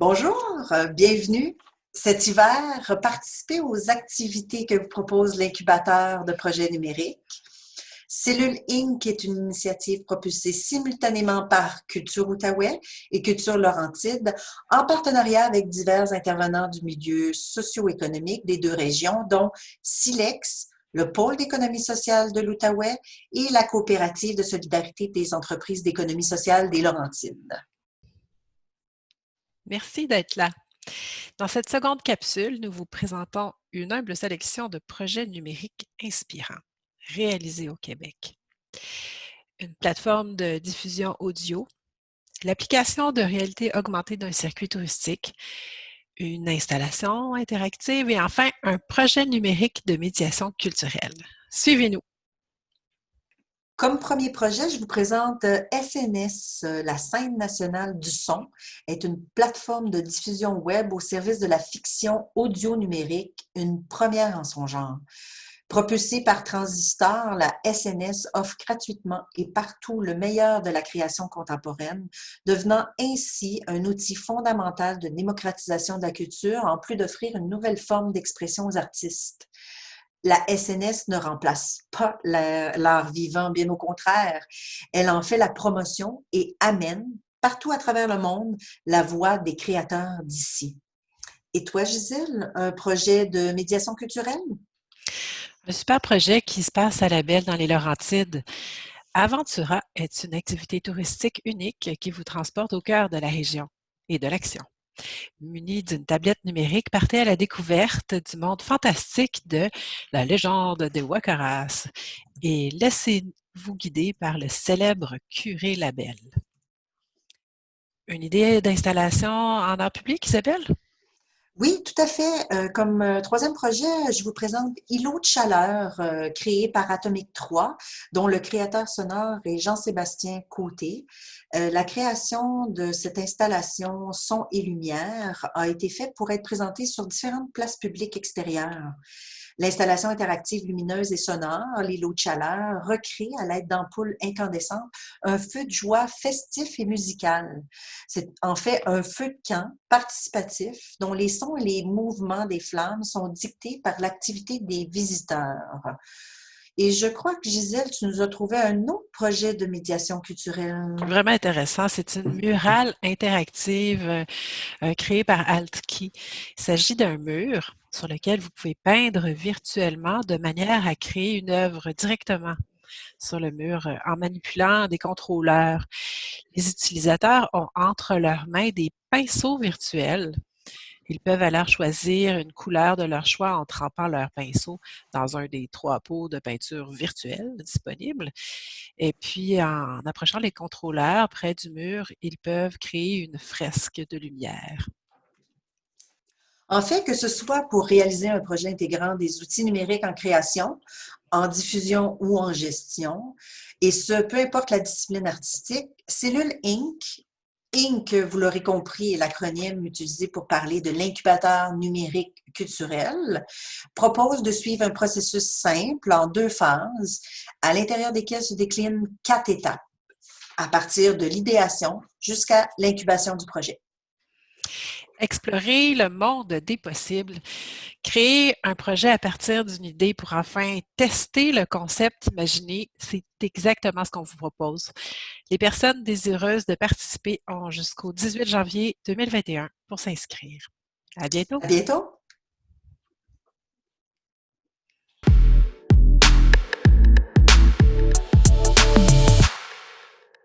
Bonjour, bienvenue. Cet hiver, participez aux activités que vous propose l'incubateur de projets numériques. Cellule Inc. est une initiative propulsée simultanément par Culture Outaouais et Culture Laurentide, en partenariat avec divers intervenants du milieu socio-économique des deux régions, dont Silex, le pôle d'économie sociale de l'Outaouais et la coopérative de solidarité des entreprises d'économie sociale des Laurentides. Merci d'être là. Dans cette seconde capsule, nous vous présentons une humble sélection de projets numériques inspirants réalisés au Québec. Une plateforme de diffusion audio, l'application de réalité augmentée d'un circuit touristique, une installation interactive et enfin un projet numérique de médiation culturelle. Suivez-nous. Comme premier projet, je vous présente SNS, la Scène nationale du son, est une plateforme de diffusion web au service de la fiction audio numérique, une première en son genre. Propulsée par Transistor, la SNS offre gratuitement et partout le meilleur de la création contemporaine, devenant ainsi un outil fondamental de démocratisation de la culture, en plus d'offrir une nouvelle forme d'expression aux artistes. La SNS ne remplace pas l'art vivant, bien au contraire. Elle en fait la promotion et amène, partout à travers le monde, la voix des créateurs d'ici. Et toi, Gisèle, un projet de médiation culturelle? Un super projet qui se passe à la Belle dans les Laurentides. Aventura est une activité touristique unique qui vous transporte au cœur de la région et de l'action. Muni d'une tablette numérique, partez à la découverte du monde fantastique de la légende de Wakaras et laissez-vous guider par le célèbre curé Labelle. Une idée d'installation en art public, Isabelle? Oui, tout à fait. Comme troisième projet, je vous présente Îlot de chaleur, créé par Atomic 3, dont le créateur sonore est Jean-Sébastien Côté. La création de cette installation son et lumière a été faite pour être présentée sur différentes places publiques extérieures. L'installation interactive lumineuse et sonore, l'îlot de chaleur, recrée à l'aide d'ampoules incandescentes un feu de joie festif et musical. C'est en fait un feu de camp participatif dont les sons et les mouvements des flammes sont dictés par l'activité des visiteurs. Et je crois que Gisèle, tu nous as trouvé un autre projet de médiation culturelle. Vraiment intéressant. C'est une murale interactive créée par AltKey. Il s'agit d'un mur sur lequel vous pouvez peindre virtuellement de manière à créer une œuvre directement sur le mur en manipulant des contrôleurs. Les utilisateurs ont entre leurs mains des pinceaux virtuels. Ils peuvent alors choisir une couleur de leur choix en trempant leur pinceau dans un des 3 pots de peinture virtuelle disponibles. Et puis, en approchant les contrôleurs près du mur, ils peuvent créer une fresque de lumière. En fait, que ce soit pour réaliser un projet intégrant des outils numériques en création, en diffusion ou en gestion, et ce, peu importe la discipline artistique, Cellule Inc., Inc., vous l'aurez compris, est l'acronyme utilisé pour parler de l'incubateur numérique culturel, propose de suivre un processus simple en 2 phases, à l'intérieur desquelles se déclinent 4 étapes, à partir de l'idéation jusqu'à l'incubation du projet. Explorer le monde des possibles, créer un projet à partir d'une idée pour enfin tester le concept imaginé, c'est exactement ce qu'on vous propose. Les personnes désireuses de participer ont jusqu'au 18 janvier 2021 pour s'inscrire. À bientôt! À bientôt!